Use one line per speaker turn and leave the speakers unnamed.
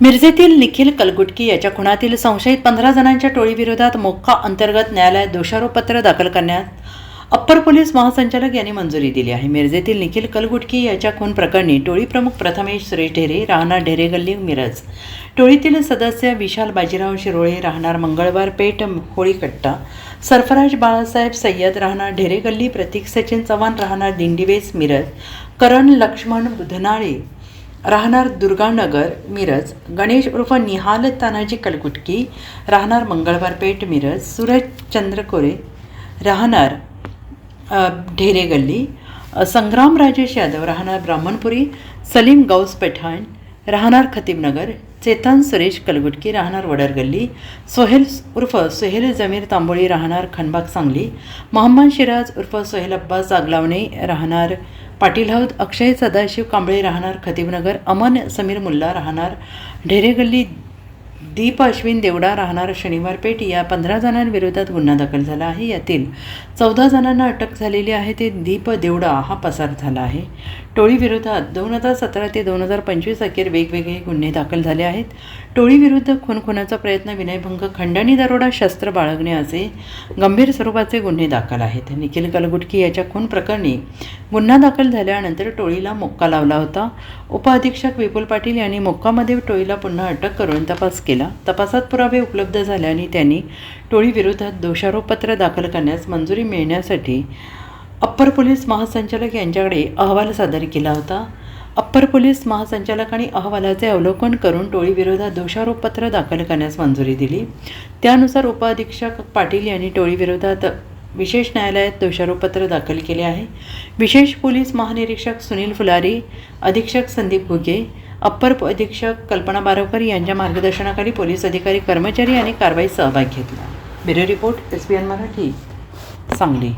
मिरजेतील निखिल कलगुटकी याच्या खुनातील संशयित 15 जणांच्या टोळीविरोधात मोक्का अंतर्गत न्यायालयात दोषारोपपत्र दाखल करण्यास अप्पर पोलीस महासंचालक यांनी मंजुरी दिली आहे। मिरजेतील निखिल कलगुटकी याच्या खून प्रकरणी टोळी प्रमुख प्रथमेश सुरेश ढेरे राहणार ढेरे गल्ली मिरज, टोळीतील सदस्य विशाल बाजीराव शिरोळे राहणार मंगळवार पेठ होळीकट्टा, सरफराज बाळासाहेब सय्यद राहणार ढेरे गल्ली, प्रतीक सचिन चव्हाण राहणार दिंडीवेस मिरज, करण लक्ष्मण बुधनाळे राहणार दुर्गानगर मिरज, गणेश उर्फ निहाल तानाजी कलगुटकी राहणार मंगळवार पेठ मिरज, सूरज चंद्रकोरे राहणार ढेरे गल्ली, संग्राम राजेश यादव राहणार ब्राह्मणपुरी, सलीम गौस पठाण राहणार खतीबनगर, चेतन सुरेश कलगुटकी राहणार वडर गल्ली, सोहेल उर्फ सोहेल जमीर तांबोळी राहणार खनबाग सांगली, मोहम्मद शिराज उर्फ सोहेल अब्बास जागलावणे राहणार पाटील हौद, अक्षय सदाशिव कांबळे राहणार खतीबनगर, अमन समीर मुल्ला राहणार ढेरे गल्ली, दीप अश्विन देवडा राहणार शनिवार पेठ या 15 जणांविरोधात गुन्हा दाखल झाला आहे। यातील 14 जणांना अटक झालेली आहे। ते दीप देवडा हा पसार झाला आहे। टोळीविरोधात 2017 ते 2025 अखेर वेगवेगळे गुन्हे दाखल झाले आहेत। टोळीविरुद्ध खुनाचा प्रयत्न, विनयभंग, खंडणी, दरोडा, शस्त्र बाळगणे असे गंभीर स्वरूपाचे गुन्हे दाखल आहेत। निखिल कलगुटकी याच्या खून प्रकरणी गुन्हा दाखल झाल्यानंतर टोळीला मोक्का लावला होता। उपअधीक्षक विपुल पाटील यांनी मोक्कामध्ये टोळीला पुन्हा अटक करून तपास केला। तपासात पुरावे उपलब्ध झाल्याने त्यांनी टोळीविरोधात दोषारोपपत्र दाखल करण्यास मंजुरी मिळण्यासाठी अप्पर पोलीस महासंचालक यांच्याकडे अहवाल सादर केला होता। अप्पर पोलीस महासंचालकांनी अहवालाचे अवलोकन करून टोळीविरोधात दोषारोपपत्र दाखल करण्यास मंजुरी दिली। त्यानुसार उपअधीक्षक पाटील यांनी टोळीविरोधात विशेष न्यायालयात दोषारोपपत्र दाखल केले आहे। विशेष पोलीस महानिरीक्षक सुनील फुलारी, अधीक्षक संदीप घुगे, अप्पर अधीक्षक कल्पना बारवकर यांच्या मार्गदर्शनाखाली पोलीस अधिकारी, कर्मचारी आणि कारवाईत सहभाग घेतला। Bureau report SBN Marathi, Sangli.